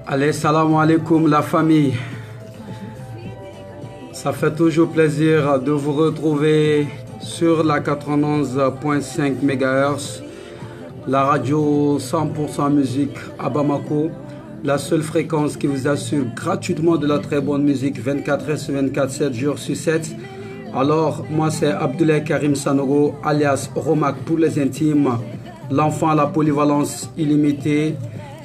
Allez, salam alaikum la famille. Ça fait toujours plaisir de vous retrouver sur la 91.5 MHz, la radio 100% musique à Bamako, la seule fréquence qui vous assure gratuitement de la très bonne musique 24 h sur 24, 7 jours sur 7. Alors, moi c'est Abdoulaye Karim Sanogo, alias Romac pour les intimes, l'enfant à la polyvalence illimitée.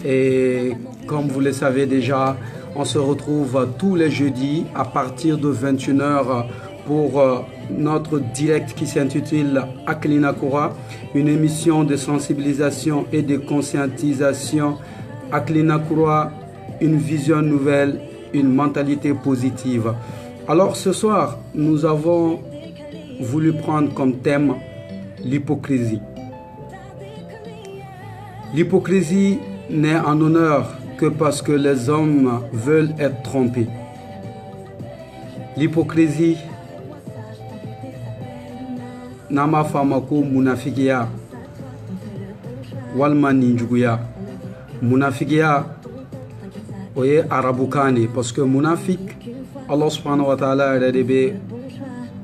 Et comme vous le savez déjà, on se retrouve tous les jeudis à partir de 21 h pour notre direct qui s'intitule Aklina Koura, une émission de sensibilisation et de conscientisation. Aklina Koura, une vision nouvelle, une mentalité positive. Alors ce soir, nous avons voulu prendre comme thème l'hypocrisie. L'hypocrisie n'est en honneur que parce que les hommes veulent être trompés. L'hypocrisie nama famako munafikiya walma ninjuguya. Munafikiya oye arabukane parce que munafik Allah subhanahu wa ta'ala redebe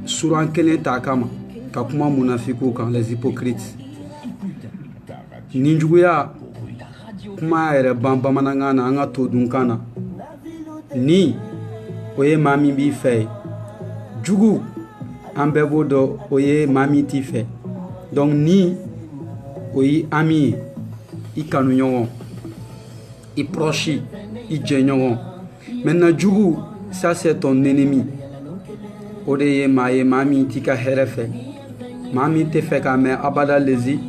suran kelen takama kakuma munafiku kan les hypocrites. Ninjuguya kuma yɛrɛ ban bamanankan na an ka to dunkan na ni o ye maa min b'i fɛ ye jugu an bɛɛ b'o dɔn o ye maa min t'i fɛ donc ni o ye ami ye i kanuɲɔgɔn i proche i jɛɲɔgɔn maintenant jugu ça c'est ton ennemi o de ye maa min t'i ka hɛrɛ fɛ maa min tɛ fɛ ka mɛn abada lezi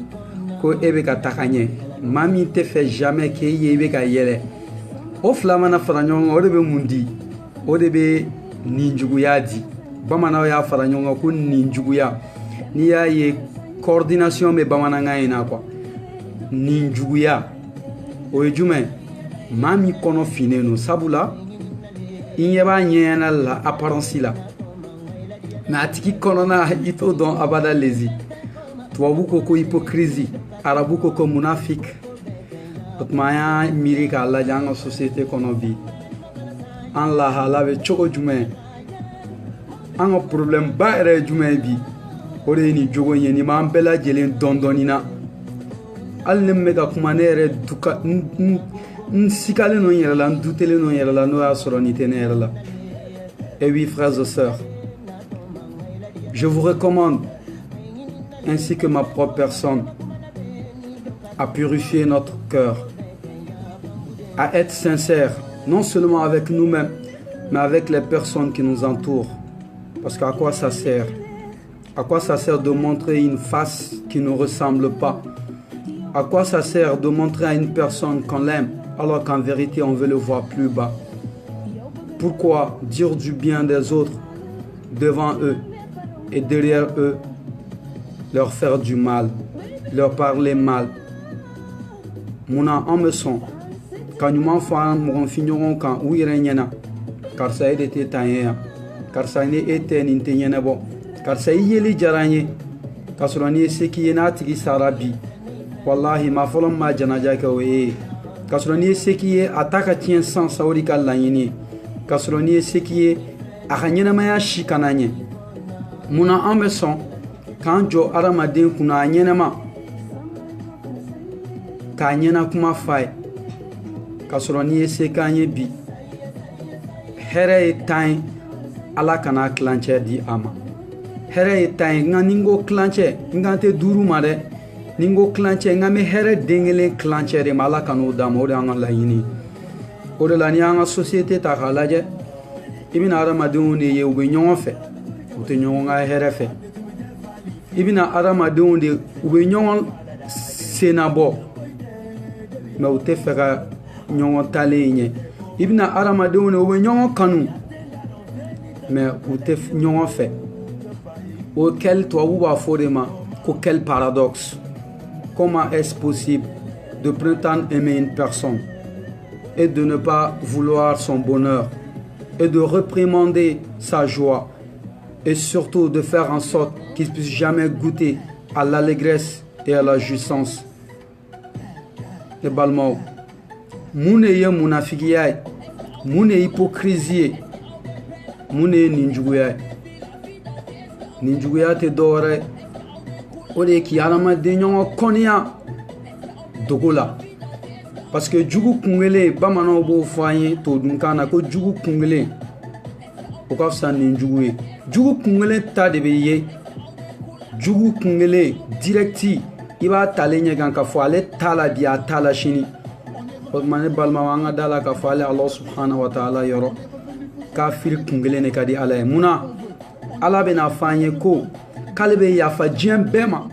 ko e bɛ ka taga ɲɛ Mami te fait jamais que yebe ka yele. O flamana faranyon o de be mundi. O de be ninjuguya di. Bamana ya faranyon ko ninjuguya. Ni ya ye coordination me bamana nga ina kwa. Ninjuguya. O ejume mami kono fineno sabula. Inyeba nyena la apparence la. Na atiki kono na ito don abada lezi. Tuwabu koko hypocrisie. Arabu koko munafik otmaya miri ka la janga société kono bi an la hala be chogo jume an problème ba ere jume bi o de ni jogo yeni ma bela jelen dondonina al ne mega kuma ne ere duka sikale no yera la ndutele no yera la no asoro ni tenere la. Et oui frères et sœurs, je vous recommande ainsi que ma propre personne à purifier notre cœur, à être sincère, non seulement avec nous-mêmes, mais avec les personnes qui nous entourent. Parce qu'à quoi ça sert? À quoi ça sert de montrer une face qui ne ressemble pas? À quoi ça sert de montrer à une personne qu'on l'aime, alors qu'en vérité on veut le voir plus bas? Pourquoi dire du bien des autres devant eux et derrière eux, leur faire du mal, leur parler mal? Muna ameson kanyuma fa mon finyon kan uirenyana karsa edete tanya karsa ne eten intenyana bo karsa yeli jaranye kasurani seki na tigi sarabi wallahi ma folon ma janaja ka we kasurani seki ataka tien sans sauri kalanyini kasurani seki akanyana maya shikananye muna ameson kanjo aramadin kuna anyana ma kanyena kuma fay kasroni ese kanye bi here time ala kana clanche di ama here time nganingo clanche ngante duru mare ningo clanche ngame here dengele clanche re mala kanu damo de anga la yini o de la ni anga société ta halaje ibina aramadun ne ye ube nyon fe o te nyon nga here fe ibina aramadun de ube nyon senabo mais o te fera nyongo talenye ibna aramadun o nyongo kanu mais o te nyongo fait auquel toi ou va forema quel paradoxe. Comment est-ce possible de prétendre aimer une personne et de ne pas vouloir son bonheur et de réprimander sa joie et surtout de faire en sorte qu'il ne puisse jamais goûter à l'allégresse et à la jouissance. Les balmao, moune ye munafigiya, moune hypocrisie, moune ninjuguya. Ninjuguya te dore, ode ki alama de nyongo konya dogola. Parce que jugu kungele bamano bo foye to dunkana ko jugu kungele o ka fisa ninjugu jugu kungele ta de be ye jugu kungele directi iba tale ɲɛgan ka fɔ ale tala bi a tala sini o tuma ne balima an ka da la ka fɔ ale Allah subhanahu wa ta'ala yɔrɔ kafiri kungele ne ka di ala ye muna ala bɛna fɔ an ye ko k'ale bɛ yafa diɲɛ bɛɛ ma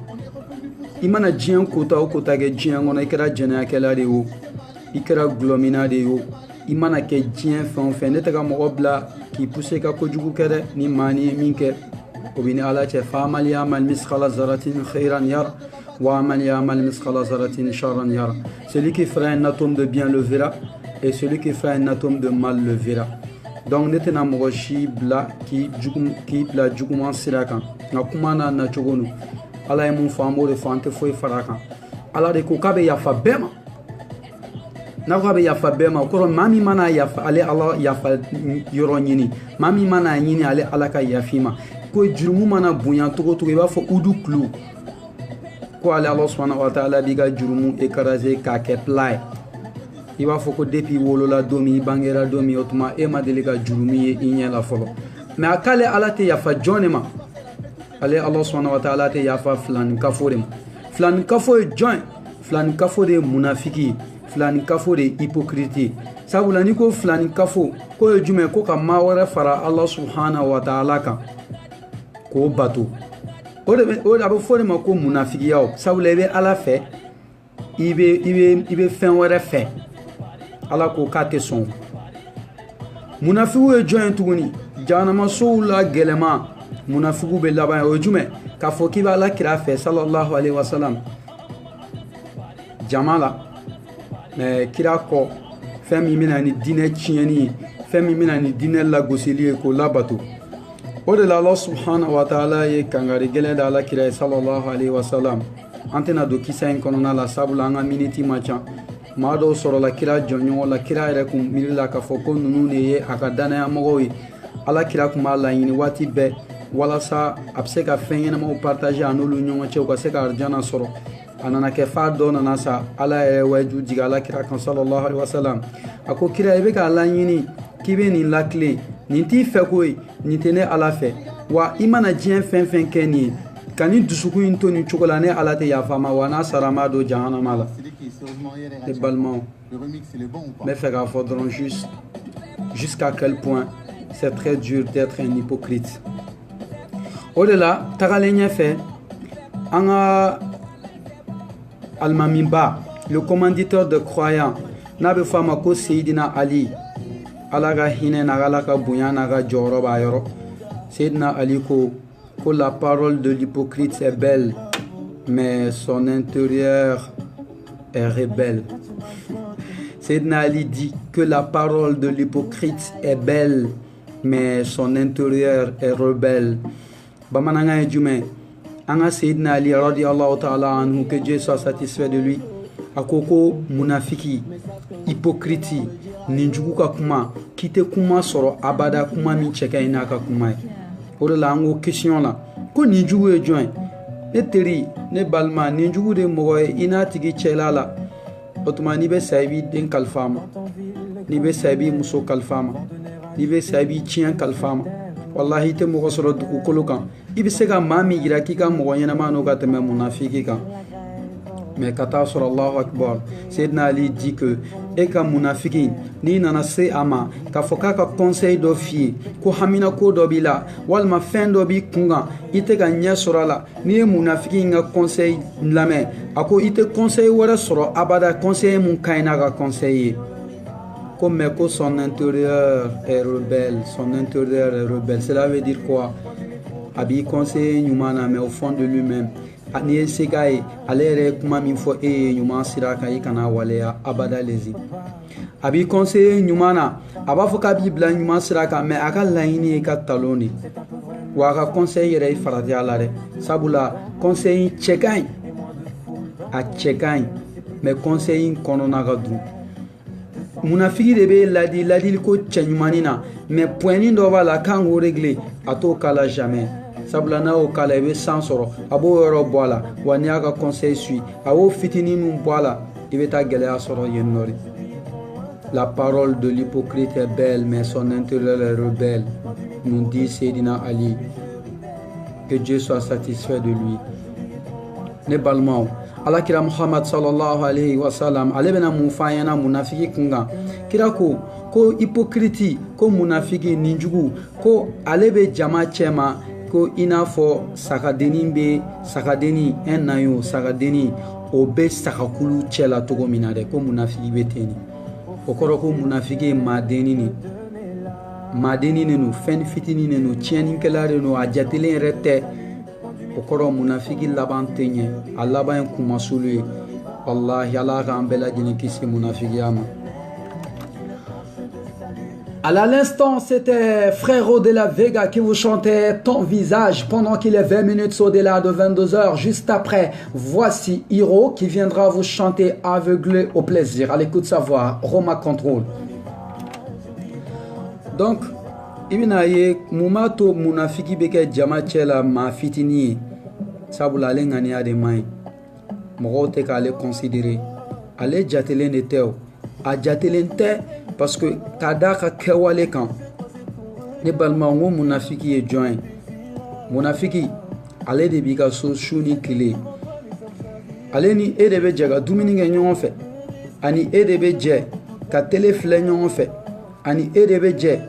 i mana diɲɛ kota o kota kɛ diɲɛ kɔnɔ i kɛra jɛnɛyakɛla de ye o i kɛra gulɔmina de ye o i mana kɛ diɲɛ fɛn o fɛn ne tɛ ka mɔgɔ bila k'i pousse ka kojugu kɛ dɛ ni maa ni ye min kɛ o bɛ ni ala cɛ fa'amal ya'mal misqala zarratin khayran yara wa'amal ya'mal misqala zarratin sharran yara. Celui qui fera un atome de bien le verra et celui qui fera un atome de mal le verra. Donc ne tɛna mɔgɔ si bila k'i bila juguman sira kan nka kuma n'a nacogo nu ala ye mun fɔ an b'o de fɔ an tɛ foyi fara a kan ala de ko k'a bɛ yafa bɛɛ ma n'a ko a bɛ yafa bɛɛ ma o kɔrɔ maa min mana yafa ale ala yafa yɔrɔ ɲini maa min mana ɲini ale ala ka yafi ma ko jurumu mana bonya togo togo i b'a fɔ udu kulu ko ale ala subhanahu wa ta'ala b'i ka jurumu écraser k'a kɛ plat ye i b'a fɔ ko depuis wolola don min i bangera don min o tuma e ma deli ka jurumu ye i ɲɛ la fɔlɔ mais a k'ale ala tɛ yafa jɔn de ma ale Allah subhanahu wa ta'ala tɛ yafa filani kafo de ma filani kafo ye jɔn ye filani kafo de ye munafiki ye filani kafo de ye hypocrite ye sabula ni ko filani kafo ko ye jumɛn ko ka maa wɛrɛ fara Allah subhanahu wa ta'ala kan k'o bato o de a bɛ fɔ de ma ko munafigiya o sabula i bɛ ala fɛ i bɛ fɛn wɛrɛ fɛ ala ko k'a tɛ sɔn munafigiw ye jɔn ye tuguni jahanamasow la gɛlɛma munafigiw bɛ laban o ye jumɛn k'a fɔ k'i bɛ ala kira fɛ sallallahu alaihi wa sallam jama la mais kira kɔ fɛn min bɛna ni diinɛ tiɲɛni ye fɛn min bɛna ni diinɛ lagosili ye k'o labato o de la Allah subhanahu wa ta'ala ye kangari gɛlɛn da ala kira ye sallallahu alaihi wa sallam an tɛna don kisa in kɔnɔna la sabula an ka miniti ma ca maa dɔw sɔrɔla kira jɔnɲɔgɔn la kira yɛrɛ kun miirila k'a fɔ ko ninnu de ye a ka danayamɔgɔw ye ala kira kun b'a laɲini waati bɛɛ walasa a bɛ se ka fɛn ɲɛnamaw partage a n'olu ɲɔgɔn cɛ u ka se ka arijana sɔrɔ a nana kɛ fa dɔ nana sa ala yɛrɛ waju jigin ala kira kan sallallahu alaihi wa sallam a ko kira i bɛ k'a laɲini k'i bɛ nin lakile nin t'i fɛ ko ye nin tɛ ne ala fɛ wa i mana diɲɛ fɛn fɛn kɛ nin ye ka ni dusukun in to nin cogo la ne ala tɛ yafa ma wa n'a sara ma don jahanama la ne balimaw n bɛ fɛ k'a fɔ dɔrɔn jusqu'à quel point c'est très dur d'être un hypocrite o de la tagalen ɲɛfɛ an ka alimamiba le commanditeur de croyants n'a bɛ fɔ a ma ko Seydina Ali ala ka hinɛ n'a ala ka bonya n'a ka jɔyɔrɔ b'a yɔrɔ Seydina Ali ko la parole de l'hypocrite est belle mais son intérieur est rebelle. Seydina Ali dit que la parole de l'hypocrite est belle mais son intérieur est rebelle. Bamananga ye jumɛn an ka Seydina Ali radiyallahu ta'ala anhu que Dieu soit satisfait de lui a ko ko munafiki hypocrite ninjugu ka kuma k'i tɛ kuma sɔrɔ abada kuma min cɛ ka ɲi n'a ka kuma ye o de la an ko question la ko ninjugu ye jɔn ye ne teri ne balima ninjugu de mɔgɔ ye i n'a tigi cɛla la o tuma n'i bɛ sa i b'i den kalifa a ma n'i bɛ sa i b'i muso kalifa a ma n'i bɛ sa i b'i tiɲɛ kalifa a ma wallahi i tɛ mɔgɔ sɔrɔ dugukolo kan i bɛ se ka maa min yira k'i ka mɔgɔ ɲɛnama n'o ka tɛmɛ munafiki kan mais ka taa sɔrɔ Allahu akbar Seydina Ali dit que e ka munafiki n'i nana se a ma k'a fɔ k'a ka conseil dɔ f'i ye ko hamina ko dɔ b'i la walima fɛn dɔ b'i kun kan i tɛ ka ɲɛ sɔrɔ a la n'i ye munafiki in ka conseil lamɛn a ko i tɛ conseil wɛrɛ sɔrɔ abada conseil mun ka ɲi n'a ka conseil ye ko mais ko son intérieur est rebelle son intérieur est rebelle cela veut dire quoi a b'i conseiller ɲuman na mais au fond de lui-même n'i ye se k'a ye ale yɛrɛ ye kuma min fɔ e ye ɲuman sira kan i kana waleya abada lezi a b'i conseiller ɲuman na a b'a fɔ k'a b'i bila ɲuman sira kan mais a ka laɲini ye ka talon de wa a ka conseil yɛrɛ i farati a la dɛ sabula conseil cɛ ka ɲi a cɛ ka ɲi mais conseil kɔnɔna ka dun munafigi de bɛ ladili ko cɛ ɲumani na mais pointin dɔ b'a la kan k'o régler a t'o kala jamais sabula n'a y'o kala i bɛ san sɔrɔ a b'o yɔrɔ bɔ a la wa n'i y'a ka conseil suit a b'o fitinin min bɔ a la i bɛ taa gɛlɛya sɔrɔ yen nɔ de. La parole de l'hypocrite est belle mais son intérieur est rebelle, nous dit Seydina Ali. Que Dieu soit satisfait de lui. Ne balimaw alakira Muhammad sallallahu alayhi wa sallam ale bɛna mun fɔ an ɲɛna munafigi kun kan kira ko hypocrite ko munafigi ninjugu ko ale bɛ jama cɛma ko i n'a fɔ sagadenni bɛ sagadenni un nayo sagadenni o bɛ sagakulu cɛ la cogo min na dɛ ko munafigi bɛ ten de o kɔrɔ ko munafigi ye maadenni de maadenni de don fɛn fitinin de don tiɲɛnikɛla de don a jatelen yɛrɛ tɛ o kɔrɔ munafigi laban tɛ ɲɛ a laban ye kumasulu ye wallahi ala k'an bɛɛ lajɛlen kisi munafigiya ma. À l'instant, c'était Frérot de la Vega qui vous chantait Ton visage pendant qu'il est 20 minutes au-delà de 22h. Juste après, voici Hiro qui viendra vous chanter Aveuglé au plaisir. À l'écoute savoir, Roma Control. Donc, ibina ye mumato munafiki beke jama chela ma fitini sabula ale ngania de mai mogo te ka ale considérer ale jatelen de teo a jatelen te parce que kada ka kewale kan ne balma ngo munafiki ye join munafiki ale de bi ka so shuni kile ale ni e de be jaga dumini nge ɲɔgɔn fɛ ani e de be jɛ ka tele filɛ ɲɔgɔn fɛ ani e de be jɛ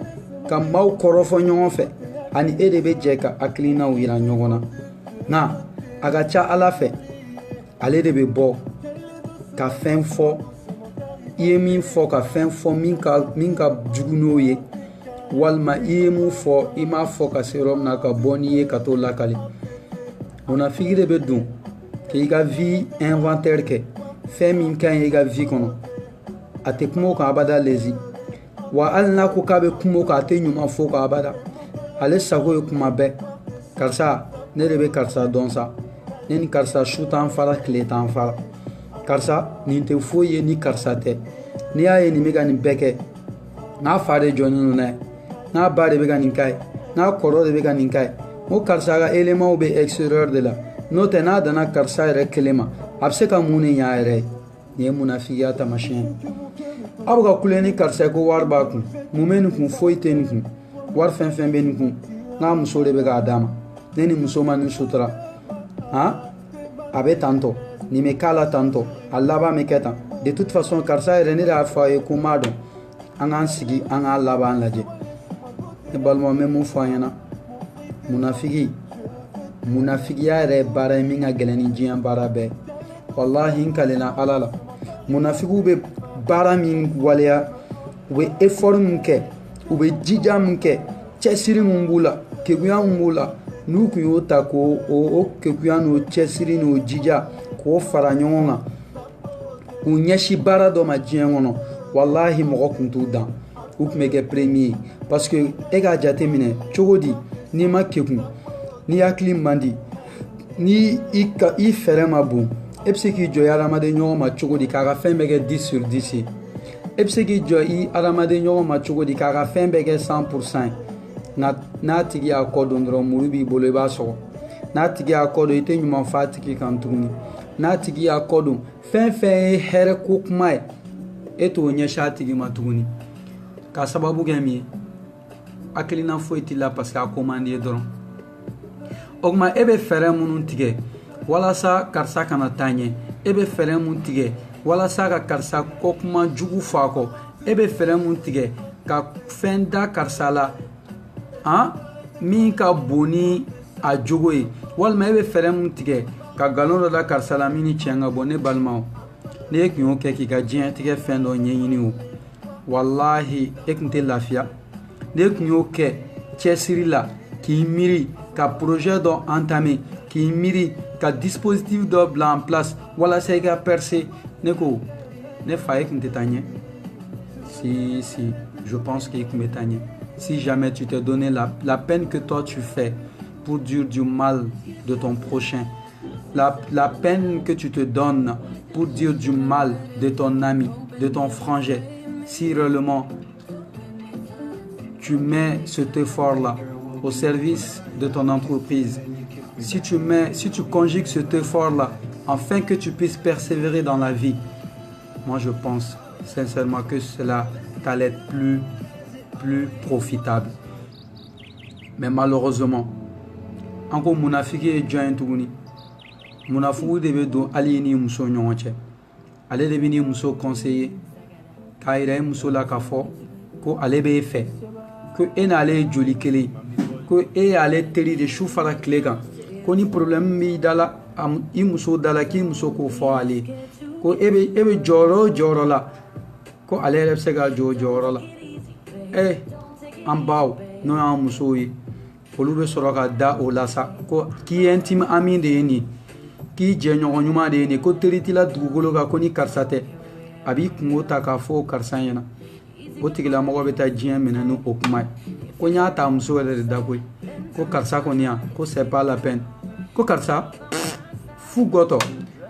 ka maaw kɔrɔfɔ ɲɔgɔn fɛ ani e de bɛ jɛ ka hakilinaw yira ɲɔgɔn na nka a ka ca ala fɛ ale de bɛ bɔ ka fɛn fɔ i ye min fɔ ka fɛn fɔ min ka jugu n'o ye walima i ye mun fɔ i m'a fɔ ka se yɔrɔ min na ka bɔ n'i ye ka t'o lakali munafigi de bɛ don k'i ka vie inventaire kɛ fɛn min ka ɲi i ka vie kɔnɔ a tɛ kuma o kan abada lezi wa hali n'a ko k'a bɛ kuma o kan a tɛ ɲuman fɔ ka abada ale sago ye kuma bɛɛ karisa ne de bɛ karisa dɔn sa ne ni karisa su t'an fara tile t'an fara karisa nin tɛ foyi ye ni karisa tɛ n'i y'a ye nin bɛ ka nin bɛɛ kɛ n'a fa de jɔnnen don n'a ye n'a ba de bɛ ka nin k'a ye n'a kɔrɔ de bɛ ka nin k'a ye n ko karisa ka éléments bɛ extérieur de la n'o tɛ n'a danna karisa yɛrɛ kelen ma a bɛ se ka mun de ɲɛ a yɛrɛ ye nin ye munafigiya taamasiyɛn ye. aw ka kule ni karisa ko wari b'a kun mun bɛ nin kun foyi tɛ nin kun wari fɛn fɛn bɛ nin kun n'a muso de bɛ k'a d'a ma ne ni muso ma nin sutura a bɛ tan tɔ nin bɛ k'a la tan tɔ a laban bɛ kɛ tan de toute façon karisa yɛrɛ ne de y'a fɔ a ye ko n b'a dɔn an k'an sigi an k'a laban lajɛ ne balimaw n bɛ mun fɔ an ɲɛna munafigiya yɛrɛ ye baara ye min ka gɛlɛn ni diɲɛ baara bɛɛ wallahi n kalela ala la munafigiw bɛ baara min waleya u bɛ effort min kɛ u bɛ jija min kɛ cɛsiri min b'u la kegunya min b'u la n'u tun y'o ta k'o kegunya n'o cɛsiri n'o jija k'o fara ɲɔgɔn kan k'u ɲɛsin baara dɔ ma diɲɛ kɔnɔ wallahi mɔgɔ tun t'u dan u tun bɛ kɛ premier parce que e k'a jate minɛ cogo di n'i ma kegun n'i hakili man di ni i fɛrɛ ma bon e bɛ se k'i jɔ i hadamaden ɲɔgɔn ma cogo di k'a ka fɛn bɛɛ kɛ 10 sur 10 ye e bɛ se k'i jɔ i hadamaden ɲɔgɔn ma cogo di k'a ka fɛn bɛɛ kɛ 100% ye n'a tigi y'a kɔ don dɔrɔn muru b'i bolo i b'a sɔgɔ n'a tigi y'a kɔ don i tɛ ɲuman fɔ a tigi kan tuguni n'a tigi y'a kɔ don fɛn fɛn ye hɛrɛ ko kuma ye e t'o ɲɛsin a tigi ma tuguni k'a sababu kɛ min ye hakilina foyi t'i la parce que a ko man di ye dɔrɔn o tuma e bɛ fɛɛrɛ minnu tigɛ walasa karisa kana taa ɲɛ e bɛ fɛɛrɛ mun tigɛ walasa ka karisa kɔ kuma jugu fɔ a kɔ e bɛ fɛɛrɛ mun tigɛ ka fɛn da karisa la min ka bon ni a jogo ye walima e bɛ fɛɛrɛ mun tigɛ ka nkalon dɔ da karisa la min ni tiɲɛ ka bɔ ne balimaw ne e tun y'o kɛ k'i ka diɲɛtigɛ fɛn dɔ ɲɛɲini o wallahi e tun tɛ lafiya ne tun y'o kɛ cɛsiri la k'i miiri ka projet dɔ entamé k'i miiri ka dispositif dɔ bila en place walasa I ka percer. Ne ko ne fa kun tɛ taa ɲɛ. Si je pense qu'il kun bɛ taa ɲɛ. Si jamais tu te donnais la peine que toi tu fais pour dire du mal de ton prochain, la peine que tu te donnes pour dire du mal de ton ami, de ton frangin, si réellement tu mets cet effort-là au service de ton entreprise, si tu conjugues cet effort-là afin que tu puisses persévérer dans la vie, moi je pense sincèrement que cela t'allait être plus profitable. Mais malheureusement, encore munafiki est joint tuguni. Munafugu de be don ali ni muso ɲɔgɔn cɛ. Ale de bɛ ni muso conseiller k'a yira muso la k'a fɔ ko ale b'e fɛ, ko e n'ale ye joli kelen, ko e y'ale teri de su fara tile kan, ko ni problème b'i da la I muso da la k'i muso k'o fɔ ale, ko e bɛ jɔyɔrɔ o jɔyɔrɔ la, ko ale yɛrɛ bɛ se ka jɔ o jɔyɔrɔ la. An baw n'o y'an musow ye, olu bɛ sɔrɔ ka da o la sa, ko k'i intime ami de ye nin, k'i jɛɲɔgɔn ɲuman de ye nin, ko teri t'i la dugukolo kan ko ni karisa tɛ, a b'i kungo ta k'a fɔ o karisa ɲɛna. O tigilamɔgɔ bɛ taa diɲɛ minɛ ni o kuma ye, ko n y'a ta muso yɛrɛ de da koyi, ko karisa kɔni yan, ko c'est pas la peine, ko karisa fu gɔtɔ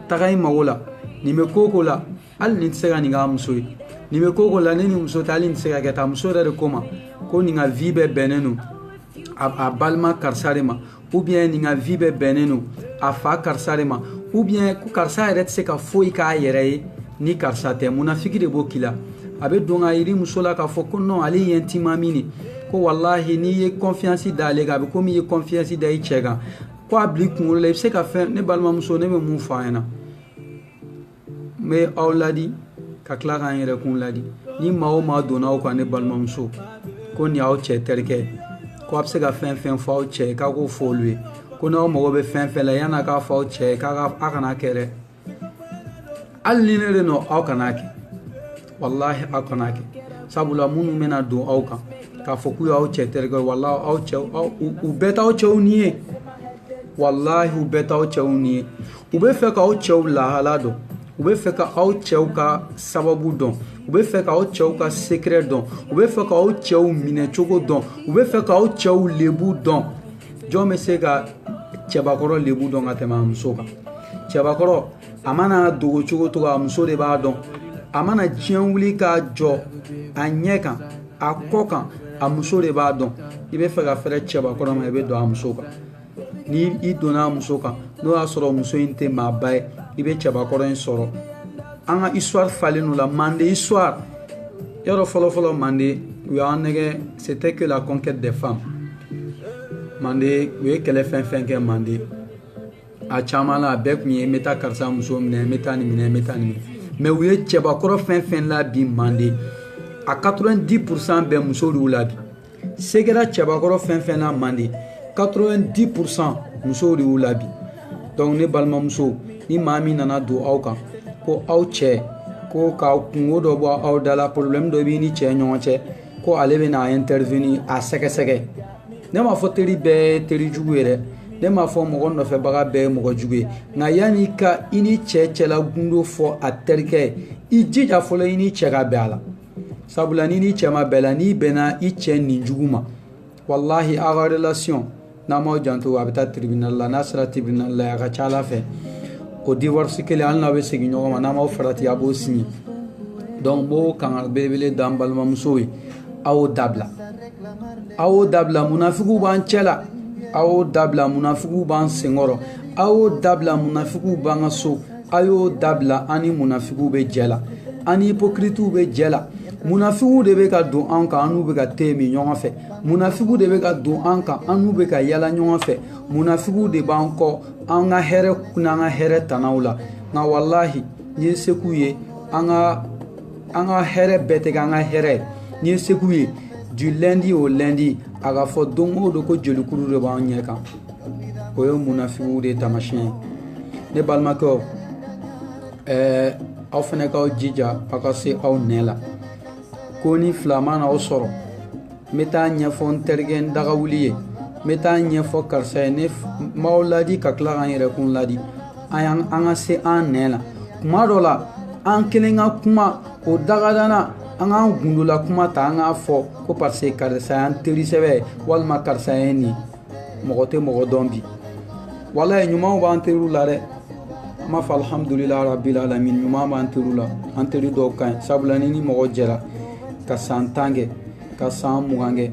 taga I mago la, nin bɛ ko o ko la hali nin tɛ se ka nin k'a muso ye, nin bɛ ko o ko la ne ni muso tɛ hali nin tɛ se ka kɛ ta, muso yɛrɛ de ko ma ko nin ka vie bɛɛ bɛnnen don a balima karisa de ma, ou bien nin ka vie bɛɛ bɛnnen don a fa karisa de ma, ou bien ko karisa yɛrɛ tɛ se ka foyi k'a yɛrɛ ye ni karisa tɛ. Munafiki de b'o k'i la, a bɛ don ka yiri muso la k'a fɔ ko non ale ye intime ami de, ko wallahi n'i ye confiance da ale kan a bɛ komi I ye confiance da I cɛ kan, ko a bila I kunkolo la I bɛ se ka fɛn. Ne balimamuso ne bɛ mun fɔ a ɲɛna, n bɛ aw ladi ka tila k'an yɛrɛ kun ladi, ni maa o maa donna aw kan ne balimamuso ko nin y'aw cɛ terikɛ, ko a bɛ se ka fɛn fɛn fɔ aw cɛ k'a k'o fɔ olu ye, ko n'aw mago bɛ fɛn fɛn la yan'a k'a fɔ aw cɛ a kana kɛ dɛ, hali ni ne de nɔ aw kana kɛ, wallahi aw kana kɛ, sabula minnu bɛna don aw kan k'a fɔ k'u y'aw cɛ terikɛ, wallahi aw cɛw u bɛɛ t'aw cɛw ni ye, wallahi u bɛɛ t'aw cɛw ni ye, u bɛ fɛ k'aw cɛw lahala dɔn, u bɛ fɛ k'aw cɛw ka sababu dɔn, u bɛ fɛ k'aw cɛw ka secret dɔn, u bɛ fɛ k'aw cɛw minɛ cogo dɔn, u bɛ fɛ k'aw cɛw lebu dɔn. Jɔn bɛ se ka cɛbakɔrɔ lebu dɔn ka tɛmɛ a muso kan? Cɛbakɔrɔ a mana dogo cogo cogo a muso de b'a dɔn, a mana diɲɛ wuli k'a jɔ a ɲɛ kan a kɔ kan a muso de b'a dɔn. I bɛ fɛ ka fɛrɛ cɛbakɔrɔ ma I bɛ don a muso kan, ni I donna a muso kan n'o y'a sɔrɔ muso in tɛ maaba ye I bɛ cɛbakɔrɔ in sɔrɔ. An ka histoire falen n'o la, Mande histoire yɔrɔ fɔlɔfɔlɔ Mande u y'an nɛgɛ, c'était que la conquête des femmes. Mande u ye kɛlɛ fɛn fɛn kɛ Mande, a caman la a bɛɛ kun ye n bɛ taa karisa muso minɛ, n bɛ taa nin minɛ, n bɛ taa nin minɛ, mais u ye cɛbakɔrɔ fɛn fɛn la bi Mande a 90% bɛɛ muso de y'u la bi. Se kɛra cɛbakɔrɔ fɛn fɛn na Mande 90% musow de y'u la bi. Donc ne balimamuso ni maa min nana don aw kan ko aw cɛ ko k'aw kungo dɔ bɔ aw da la, problème dɔ b'i ni cɛ ɲɔgɔn cɛ, ko ale bɛna intervenir a sɛgɛsɛgɛ. Ne m'a fɔ teri bɛɛ ye teri jugu ye dɛ, ne m'a fɔ mɔgɔ nɔfɛbaga bɛɛ ye mɔgɔ jugu ye, nka yanni ka I ni cɛ cɛla gundo fɔ a terikɛ ye, I jija fɔlɔ I ni cɛ ka bɛn a la, sabula ni cɛ ma bɛn a la n'i bɛnna I cɛ nin jugu ma, wallahi aw ka relation n'a m'aw janto a bɛ taa tribunal la, n'a sera tribunal la a ka ca Ala fɛ o divorce kelen hali n'a bɛ segin ɲɔgɔn ma n'a m'aw farati a b'o signer. Donc b'o kangari belebele da n balimamusow ye, a y'o dabila, a y'o dabila, munafigiw b'an cɛ la, a y'o dabila, munafigiw b'an senkɔrɔ, a y'o dabila, munafigiw b'an ka so, a y'o dabila, an ni munafigiw bɛ jɛ la, an ni hypocrites bɛ jɛ la. Munafigiw de bɛ ka don an kan an n'u bɛ ka te min ɲɔgɔn fɛ, munafigiw de bɛ ka don an kan an n'u bɛ ka yala ɲɔgɔn fɛ, munafigiw de b'an kɔ an ka hɛrɛ n'an ka hɛrɛ tanaw la. Nka wallahi ni ye se k'u ye an ka hɛrɛ bɛɛ tɛ kɛ an ka hɛrɛ ye, ni ye se k'u ye du lundi au lundi a ka fɔ don o don ko jolikuru de b'an ɲɛ kan, o ye munafigiw de taamasiyɛn ye. Ne balimakɛw aw fana k'aw jija aw ka se aw nɛ la, ko ni fila ma n'aw sɔrɔ n bɛ taa ɲɛfɔ n terikɛ n dagawuli ye, me taa ɲɛfɔ karisa ye ne m'aw ladi ka tila k'an yɛrɛ kun ladi an ka se an nɛ la kuma dɔ la an kelen ka kuma o dagadana an k'an gundola kuma ta an k'a fɔ ko parce que karisa y'an teri sɛbɛ walima karisa ye nin mɔgɔ tɛ mɔgɔ dɔn bi walayi ɲumanw b'an teriw la dɛ an b'a fɔ alhamdulillah rabbil alamin ɲuman b'an teriw la an teri dɔw ka ɲi sabula ni mɔgɔ jɛra ka san 10 kɛ ka san 20 kɛ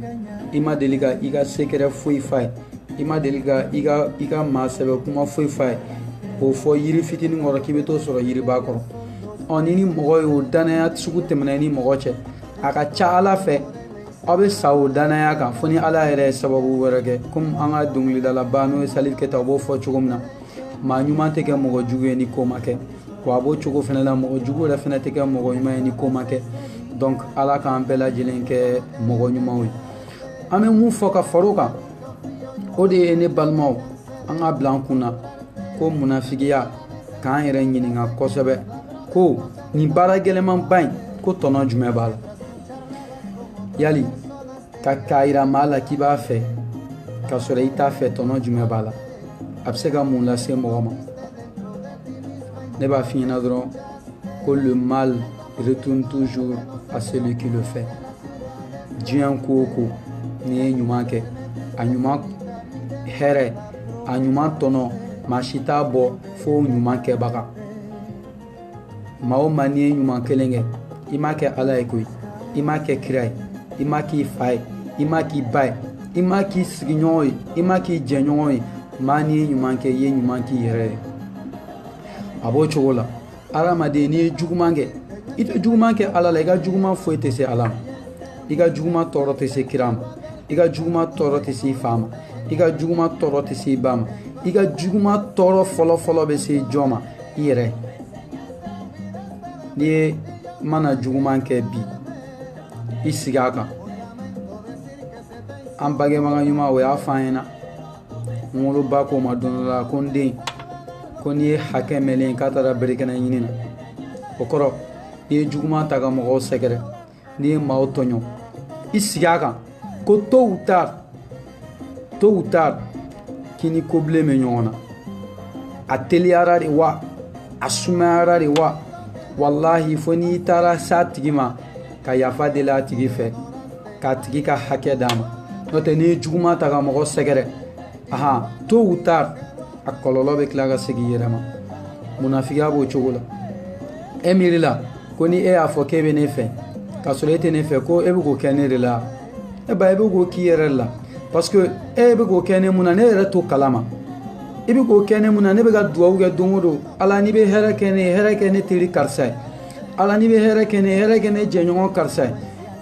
i ma deli ka i ka sekɛrɛ foyi f'a ye i ma deli ka i ka maa sɛbɛ kuma foyi f'a ye k'o fɔ yiri fitinin kɔrɔ k'i bɛ t'o sɔrɔ yiriba kɔrɔ ni mɔgɔ ye o danaya sugu tɛmɛna ni mɔgɔ cɛ a ka ca ala fɛ aw bɛ sa o danaya kan fo ni ala yɛrɛ ye sababu wɛrɛ kɛ komi an ka dɔnkilidalaba n'o ye Salif Keta o b'o fɔ cogo min na maa ɲuman tɛ kɛ mɔgɔ jugu ye ni ko ma kɛ wa a b'o cogo fana la mɔgɔ jugu yɛrɛ fana tɛ kɛ mɔgɔ ɲuman ye ni ko ma kɛ donc ala k'an bɛɛ lajɛlen kɛ mɔgɔ ɲumanw ye an bɛ mun fɔ ka far'o kan o de ye ne balimaw an ka bila an kun na ko munafigiya k'an yɛrɛ ɲininka kosɛbɛ ko nin baara gɛlɛman ba in ko tɔnɔ jumɛn b'a la yali k'a yira maa la k'i b'a fɛ k'a sɔrɔ i t'a fɛ tɔnɔ jumɛn b'a la a bɛ se ka mun lase mɔgɔ ma ne b'a f'i ɲɛna dɔrɔn ko le mal retourne toujours à celui qui le fait diɲɛ ko o ko n'i ye ɲuman kɛ a ɲuman hɛrɛ a ɲuman tɔnɔ maa si t'a bɔ fo ɲuman kɛbaga maa o maa n'i ye ɲuman kelen kɛ i m'a kɛ ala ye koyi i m'a kɛ kira ye i m'a k'i fa ye i m'a k'i ba ye i m'a k'i sigiɲɔgɔn ye i m'a k'i jɛɲɔgɔn ye maa n'i ye ɲuman kɛ i ye ɲuman k'i yɛrɛ ye a b'o cogo la hadamaden n'i ye juguman kɛ i tɛ juguman kɛ ala la i ka juguman foyi tɛ se ala ma i ka juguman tɔɔrɔ tɛ se kira ma i ka juguman tɔɔrɔ tɛ se i fa ma i ka juguman tɔɔrɔ tɛ se i ba ma i ka juguman tɔɔrɔ fɔlɔ-fɔlɔ bɛ se jɔn ma i yɛrɛ n'i ye mana juguman kɛ bi i sigi a kan an bangebaga ɲuman o y'a fɔ an ɲɛna n woloba ko ma don dɔ la ko n den ko n'i ye hakɛ mɛnlen k'a taara berekɛnɛ ɲini na o kɔrɔ n'i ye juguman ta ka mɔgɔw sɛgɛrɛ n'i ye maaw tɔɲɔ i sigi a kan ko tôt ou tard k'i ni kobilen bɛ ɲɔgɔn na a teliyara de wa a sumayara de wa wallahi fo n'i taara s'a tigi ma ka yafa deli a tigi fɛ k'a tigi ka hakɛ d'a ma n'o tɛ n'i ye juguman ta ka mɔgɔ sɛgɛrɛ tôt ou tard a kɔlɔlɔ bɛ tila ka segin i yɛrɛ ma munafigiya b'o cogo la e miirila ko ni e y'a fɔ k'e bɛ ne fɛ k'a sɔrɔ e tɛ ne fɛ ko e bɛ k'o kɛ ne de la e ba e bɛ k'o k'i yɛrɛ la parce que e bɛ k'o kɛ ne mun na ne yɛrɛ t'o kalama i bɛ k'o kɛ ne mun na ne bɛ ka dugawu kɛ don o don ala n'i bɛ hɛrɛ kɛ ne ye hɛrɛ kɛ ne teri karisa ye ala n'i bɛ hɛrɛ kɛ ne ye hɛrɛ kɛ ne jɛɲɔgɔn karisa ye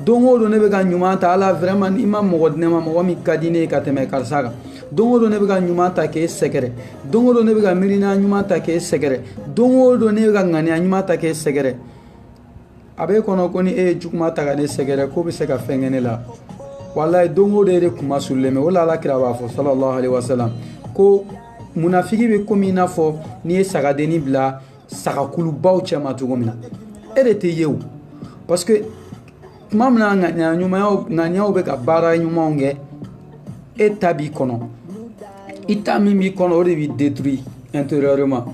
don o don ne bɛ ka ɲuman ta ala vraiment i ma mɔgɔ di ne ma mɔgɔ min ka di ne ye ka tɛmɛ karisa kan don o don ne bɛ ka ɲuman ta k'e sɛgɛrɛ don o don ne bɛ ka miirina ɲuman ta k'e sɛgɛrɛ don o don ne bɛ ka ŋaniya ɲuman ta k'e sɛgɛrɛ a b'e kɔnɔ ko ni e ye juguman ta ka ne sɛgɛrɛ k'o bɛ se ka fɛn kɛ ne la walayi don o don e de kuma surulen bɛ o la alakira b'a fɔ sallallahu alaihi wasallam ko munafigi bɛ komi i n'a fɔ n'i ye sagadenni bila sagakulubaw cɛ ma cogo min na e de tɛ ye o parce que tuma min na ŋaniyaw bɛ ka baara ɲumanw kɛ e ta b'i kɔnɔ i ta min b'i kɔnɔ o de b'i détruire intérieurement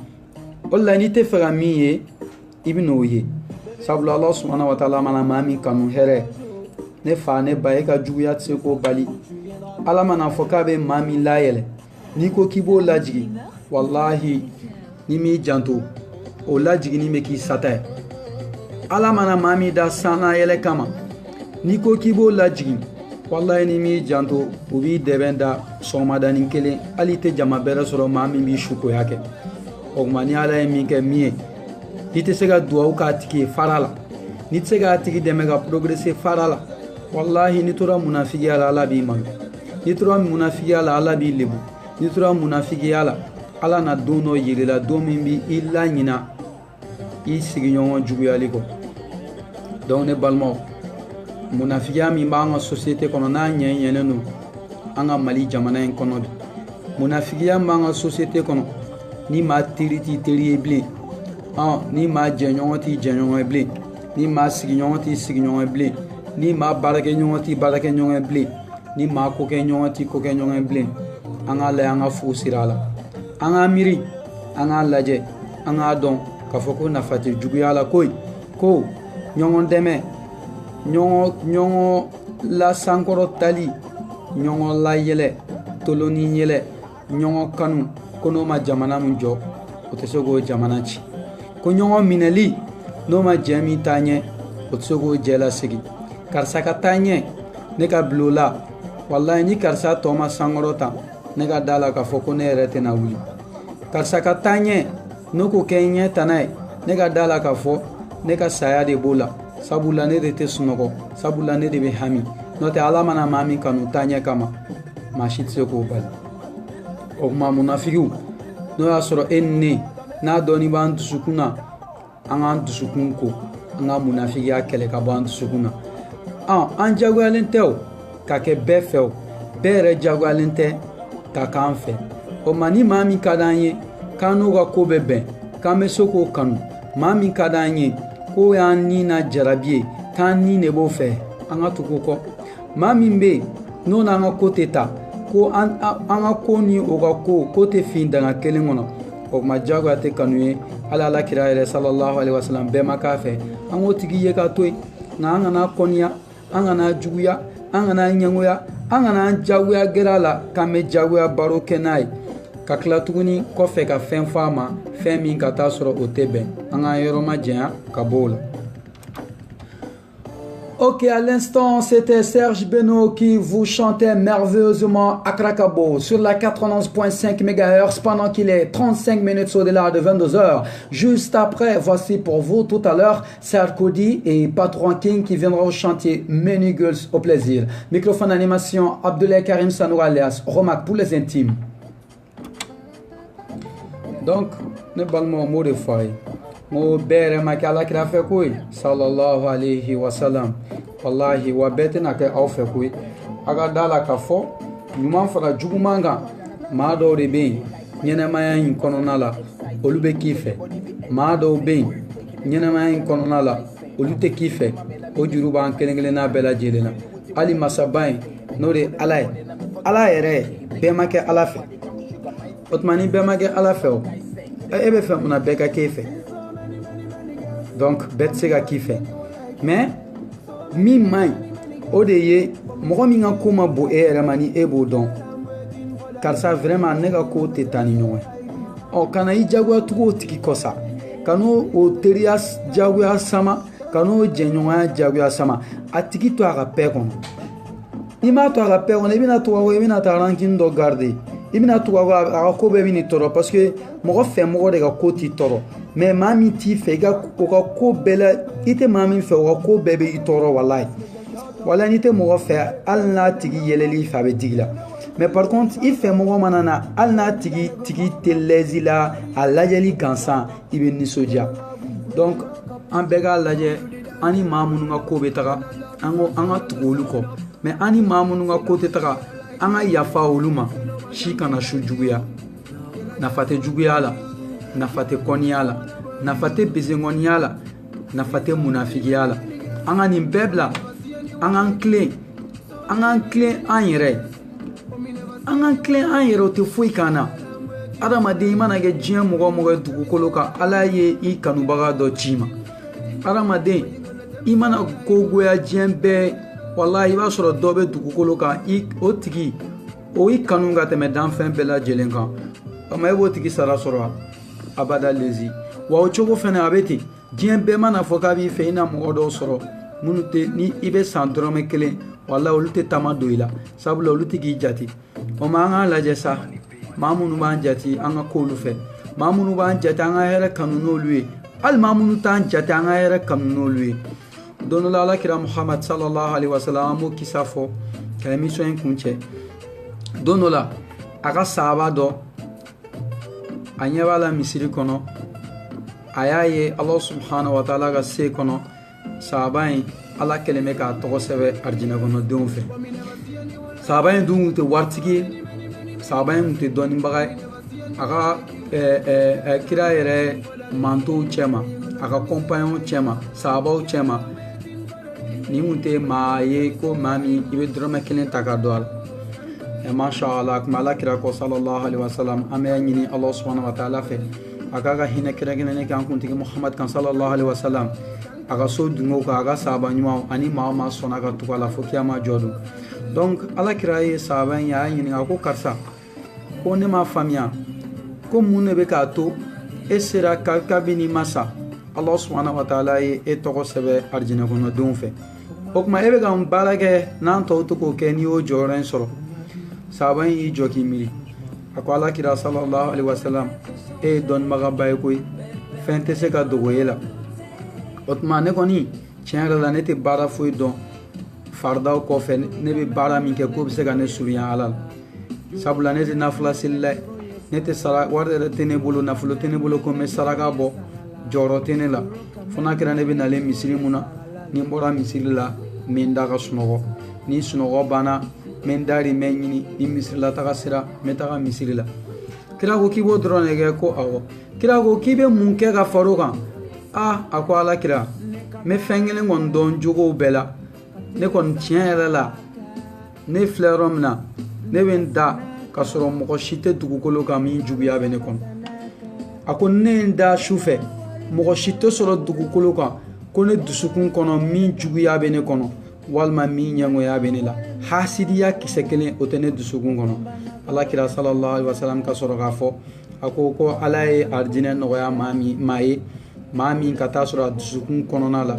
o la n'i tɛ fɛ ka min ye i bɛ n'o ye sabula Allah subhanahu wa ta'ala mana maa min kanu hɛrɛ ne fa ne ba e ka juguya tɛ se k'o bali ala mana fɔ k'a bɛ maa min layɛlɛ n'i ko k'i b'o lajigi wallahi n'i m'i janto o lajigini bɛ k'i sata ye ala mana maa min da san na yɛlɛ kama n'i ko k'i b'o lajigi wallahi n'i m'i janto u b'i dɛbɛn da sɔgɔmadanin kelen hali i tɛ jama bɛrɛ sɔrɔ maa min b'i sukoya kɛ o tuma ni ala ye min kɛ min ye n'i tɛ se ka duwawu k'a tigi ye fara la n'i tɛ se k'a tigi dɛmɛ ka progresser fara la wallahi n'i tora munafigiya la ala b'i malo n'i tora munafigiya la ala b'i lebu n'i tora munafigiya la ala na don dɔ yirila don min b'i laɲina i sigiɲɔgɔn juguyali kɔ donc ne balimaw munafigiya min b'an ka société kɔnɔ n'a ɲɛɲɛlen don an ka Mali jamana in kɔnɔ bi munafigiya min b'an ka société kɔnɔ ni maa teri t'i teri ye bilen ni maa jɛɲɔgɔn t'i jɛɲɔgɔn ye bilen ni maa sigiɲɔgɔn t'i sigiɲɔgɔn ye bilen ni maa baarakɛɲɔgɔn t'i baarakɛɲɔgɔn ye bilen ni maa ko kɛ ɲɔgɔn ti ko kɛ ɲɔgɔn bilen an k'a lajɛ an ka fu sira la an k'a miiri an k'a lajɛ an k'a dɔn k'a fɔ ko nafa tɛ juguya la ko ɲɔgɔn dɛmɛ ɲɔgɔn lasankɔrɔtali ɲɔgɔn layɛlɛ toloni yɛlɛ ɲɔgɔn kanu ko n'o ma jamana min jɔ o tɛ se k'o jamana ci ko ɲɔgɔn minɛli n'o ma jɛ min taa ɲɛ o tɛ se k'o jɛ lasegi karisa ka taa ɲɛ ne ka bila o la walayi ni karisa tɔ ma sankɔrɔ ta ne ka da la k'a fɔ ko ne yɛrɛ tɛna wuli karisa ka taa ɲɛ n'o ko kɛ ɲɛ ta n'a ye ne ka da la k'a fɔ ne ka saya de b'o la sabula ne de tɛ sunɔgɔ sabula ne de bɛ hami n'o tɛ ala mana maa min kanu taa ɲɛ kama maa si tɛ se k'o bali o tuma munafigiw n'o y'a sɔrɔ e ni ne n'a dɔɔni b'an dusukun na an k'an dusukun ko an ka munafigiya kɛlɛ ka bɔ an dusukun na an jagoyalen tɛ o ka kɛ bɛɛ fɛ o bɛɛ yɛrɛ jagoyalen tɛ ka k'an fɛ o ma ni maa min ka d'an ye k'an n'o ka ko bɛ bɛn k'an bɛ se k'o kanu maa min ka d'an ye k'o y'an ni na jarabi ye k'an ni de b'o fɛ an ka tugu o kɔ maa min bɛ yen n'o n'an ka ko tɛ ta ko an ka ko ni o ka ko tɛ fin danga kelen kɔnɔ o tuma jagoya tɛ kanu ye hali alakira yɛrɛ sallallahu alaihi wasallam bɛɛ ma k'a fɛ an k'o tigi ye ka to yen nka an kana kɔniya an kana juguya an kana ɲɛngoya an kana jagoya gɛrɛ a la k'an bɛ jagoya baro kɛ n'a ye ka tila tuguni kɔfɛ ka fɛn fɔ a ma fɛn min ka taa sɔrɔ o tɛ bɛn an k'an yɔrɔ ma janya ka bɔ o la. Ok, à l'instant, c'était Serge Beno qui vous chantait merveilleusement Akrakabo sur la 91.5 MHz pendant qu'il est 35 minutes au-delà de 22h. Juste après, voici pour vous tout à l'heure Serge Cody et Patron King qui viendront au chantier Many Girls au plaisir. Microphone animation Abdoulaye Karim Sanour alias Romac pour les intimes. Donc, ne parlons pas mot de faille. Mo bere makala kira fɛ koyi sallallahu alayhi wa sallam wallahi wa bɛɛ tɛna kɛ aw fɛ koyi a ka da la k'a fɔ ɲuman fara juguman kan maa dɔw de bɛ yen ɲɛnɛmaya in kɔnɔna la olu bɛ k'i fɛ maa dɔw bɛ yen ɲɛnɛmaya in kɔnɔna la olu tɛ k'i fɛ o juru b'an kelen kelenna bɛɛ lajɛlen na hali masaba in n'o de ye ala ye ala yɛrɛ bɛɛ ma kɛ ala fɛ o tuma ni bɛɛ ma kɛ ala fɛ o e bɛ fɛ munna bɛɛ ka k'e fɛ donc bɛɛ tɛ se ka k'i fɛ mais min man ɲi o de ye mɔgɔ min ka ko ma bon e yɛrɛ ma ni e b'o dɔn karisa vraiment ne ka ko tɛ taa ni ɲɔgɔn ye kana i jagoya tugu o tigi kɔ sa ka n'o teriya jagoya sama ka n'o jɛɲɔgɔnya jagoya sama a tigi to a ka paix kɔnɔ i m'a to a ka paix kɔnɔ i bɛna to ka ko i bɛna taa ranking dɔ garder i bɛna to ka ko a ka ko bɛɛ bɛ n'i tɔɔrɔ parce que mɔgɔ fɛ mɔgɔ de ka ko t'i tɔɔrɔ mais maa min t'i fɛ o ka ko bɛɛ la i tɛ maa min fɛ o ka ko bɛɛ bɛ i tɔɔrɔ walayi walayi n'i tɛ mɔgɔ fɛ hali n'a tigi yɛlɛli fɛ a bɛ digi la mais par contre i fɛ mɔgɔ mana na hali n'a tigi tɛ lɛzi la a lajɛli gansan i bɛ nisɔndiya donc an bɛɛ k'a lajɛ an ni maa minnu ka ko bɛ taga an ka tugu olu kɔ mais an ni maa minnu ka ko tɛ taga an ka yafa olu ma si kana su juguya nafa tɛ juguya la nafa tɛ kɔniya la nafa tɛ besenkɔniya la nafa tɛ munafigiya la an ka nin bɛɛ bila an k'an tilen an yɛrɛ o tɛ foyi k'an na adamaden i mana kɛ diɲɛ mɔgɔ mɔgɔ ye dugukolo kan ala ye i kanubaga dɔ ci ma adamaden i mana kogoya diɲɛ bɛɛ walahi i b'a sɔrɔ dɔ bɛ dugukolo kan o tigi o i kanu ka tɛmɛ danfɛn bɛɛ lajɛlen kan o ma e b'o tigi sara sɔrɔ abada lezi wa o cogo fɛnɛ a bɛ ten diɲɛ bɛɛ mana fɔ k'a b'i fɛ i na mɔgɔ dɔw sɔrɔ minnu tɛ ni i bɛ san dɔrɔmɛ kelen walahi olu tɛ taama don i la sabula olu tɛ k'i jate o ma an k'a lajɛ sa maa minnu b'an jate an ka k'olu fɛ maa minnu b'an jate an ka hɛrɛ kanu n'olu ye hali maa minnu t'an jate an ka hɛrɛ kanu n'olu ye don dɔ la alakira muhammad sallallahu alaihi wa sallam an b'o kisa fɔ ka émission in kun cɛ don dɔ la a ka sahaba dɔ a ɲɛ b'a la misiri kɔnɔ a y'a ye ala subhanahu wa ta'ala ka se kɔnɔ sahaba in ala kɛlen bɛ k'a tɔgɔ sɛbɛn arijinɛ kɔnɔdenw fɛ sahaba in dun tun tɛ waritigi ye sahaba in tun tɛ dɔnnibaga ye a ka kira yɛrɛ mantow cɛ ma a ka kɔnpanɲɔn cɛ ma sahabaw cɛ ma ni mun tɛ maa ye ko maa min i bɛ dɔrɔmɛ kelen ta ka don a la. Mashallah, kuma alakira ko sallallahu alaihi wasallam an bɛ ɲini Allah subhanahu wa ta'ala fɛ a k'a ka hinɛ kɛrɛnkɛrɛnnen kɛ an kuntigi Muhammad kan sallallahu alaihi wasallam, a ka so dunkew kan, a ka sahaba ɲumanw ani maa o maa sɔnna ka tugu a la fo kiyama jɔ don. Donc alakira ye sahaba in a y'a ɲininka ko karisa ko ne ma faamuya ko mun de bɛ k'a to e sera kabini masa Allah subhanahu wa ta'ala ye e tɔgɔ sɛbɛn arijinɛ kɔnɔdenw fɛ, o tuma e bɛ ka baara kɛ n'an tɔw to k'o kɛ n'i y'o jɔyɔrɔ in sɔrɔ. Sahaba in y'i jɔ k'i miiri, a ko alakira sallallahu alaihi wasallam e ye dɔnnibagaba ye koyi, fɛn tɛ se ka dogo e la. O tuma ne kɔni tiɲɛ yɛrɛ la ne tɛ baara foyi dɔn faridaw kɔfɛ, ne bɛ baara min kɛ k'o bɛ se ka ne surunya ala la. Sabula ne tɛ nafila seli la, ne tɛ sara, wari yɛrɛ tɛ ne bolo, nafolo tɛ ne bolo ko n bɛ saraka bɔ, jɔyɔrɔ tɛ ne la. Fo n'a kɛra ne bɛ nalen misiri mun na, ni n bɔra misiri la n bɛ n da ka sunɔgɔ, ni sunɔgɔ banna n bɛ n dari n bɛ ɲini, ni misiri la taga sera n bɛ taga misiri la. Kira ko k'i b'o dɔrɔn de kɛ, ko awɔ. Kira ko k'i bɛ mun kɛ ka far'o kan? A ko alakira n bɛ fɛn kelen kɔni dɔn jogow bɛɛ la, ne kɔni tiɲɛ yɛrɛ la ne filɛ yɔrɔ min na ne bɛ n da ka sɔrɔ mɔgɔ si tɛ dugukolo kan min juguya bɛ ne kɔnɔ. A ko ne ye n da su fɛ mɔgɔ si tɛ sɔrɔ dugukolo kan ko ne dusukun kɔnɔ min juguya bɛ ne kɔnɔ walima min ɲɛngoya bɛ ne la. Hasidiya kisɛ kelen o tɛ ne dusukun kɔnɔ. Alakira sallallahu alaihi wasallam ka sɔrɔ k'a fɔ, a ko ala ye arijinɛ nɔgɔya maa ye maa min ka taa sɔrɔ a dusukun kɔnɔna la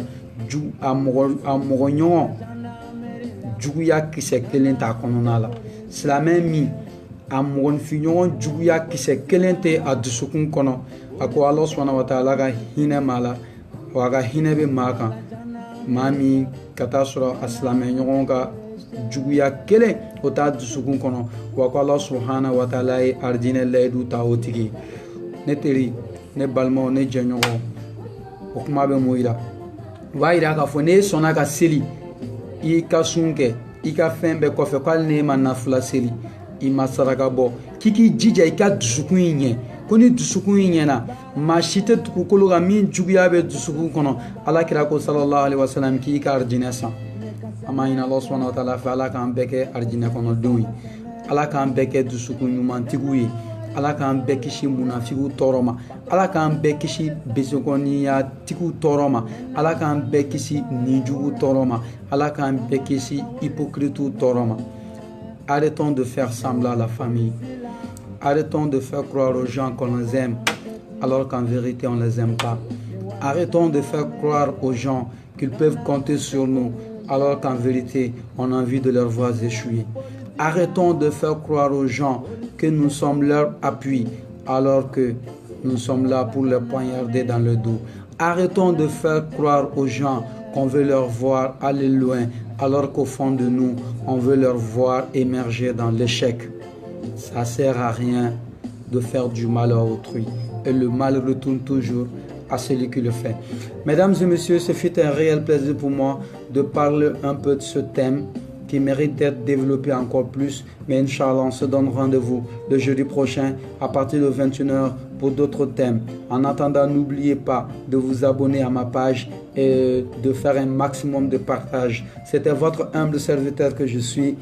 a mɔgɔ ɲɔgɔn juguya kisɛ kelen t'a kɔnɔna la. Silamɛ min a mɔgɔnifin ɲɔgɔn juguya kisɛ kelen tɛ a dusukun kɔnɔ, a ko Allah subhanahu wa ta'ala ka hinɛ maa la, wa a ka hinɛ bɛ maa kan maa min ka taa sɔrɔ a silamɛ ɲɔgɔn ka juguya kelen o t'a dusukun kɔnɔ, wa ko Allah subhanahu wa ta'ala ye arijinɛ layidu ta o tigi. Ne teri, ne balimaw, ne jɛɲɔgɔnw, o kuma bɛ mun yira? O b'a yira k'a fɔ n'e sɔnna ka seli i ka sun kɛ i ka fɛn bɛɛ kɔfɛ, ko hali n'e ma nafila seli i ma saraka bɔ, k'i k'i jija i ka dusukun in ɲɛ, ko ni dusukun in ɲɛna maa si tɛ dugukolo kan min juguya bɛ dusukun kɔnɔ. Alakira ko sallallahu alaihi wasallam k'i ka arijinɛ san. An b'a ɲini Allah subhanahu wa ta'ala fɛ ala k'an bɛɛ kɛ arijinɛ kɔnɔdenw ye, ala k'an bɛɛ kɛ dusukun ɲumantigiw ye, ala k'an bɛɛ kisi munafigiw tɔɔrɔ ma, ala k'an bɛɛ kisi besekɔniyatigiw tɔɔrɔ ma, ala k'an bɛɛ kisi ninjugu tɔɔrɔ ma, ala k'an bɛɛ kisi hypocrites tɔɔrɔ ma. Arrêtons de faire semblant à la famille. Arrêtons de faire croire aux gens qu'on les aime alors qu'en vérité on ne les aime pas. Arrêtons de faire croire aux gens qu'ils peuvent compter sur nous alors qu'en vérité on a envie de leur voir échouer. Arrêtons de faire croire aux gens que nous sommes leur appui alors que nous sommes là pour les poignarder dans le dos. Arrêtons de faire croire aux gens qu'on veut leur voir aller loin alors qu'au fond de nous, on veut leur voir émerger dans l'échec. Ça ne sert à rien de faire du mal à autrui. Et le mal retourne toujours à celui qui le fait. Mesdames et messieurs, ce fut un réel plaisir pour moi de parler un peu de ce thème qui mérite d'être développé encore plus. Mais Inch'Allah, on se donne rendez-vous le jeudi prochain à partir de 21h pour d'autres thèmes. En attendant, n'oubliez pas de vous abonner à ma page et de faire un maximum de partage. C'était votre humble serviteur que je suis,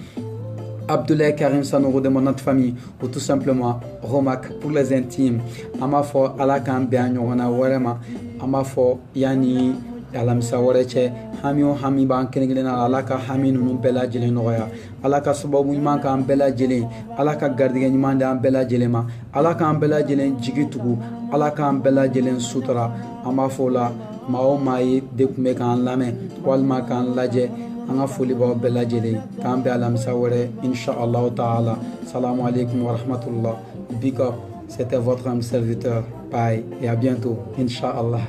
Abdoulaye Karim Sanogo de mon autre famille, ou tout simplement Romak pour les intimes. Amafo Alakan Bianyona Warema, Amafo Yani Alamsa Wareche, Hamio Hamiban Kengelena Alaka Hamin Bella Jelenoya, Alaka Sababu Manka Bella Jelen, Alaka Gardigan Manda Bella Jelema, Alaka Bella Jelen Jigitugu, Alaka Bella Jelen Sutra, Amafola, Mao Mai Dekumekan Lame, Walmakan Laje. An ka foli b'aw bɛɛ lajɛlen k'an bɛn alamisa wɛrɛ inch'Allah ta'ala. Salamu alaikum wa rahmatullah. Big up, c'était votre âme serviteur. Bye et à bientôt inch'Allah.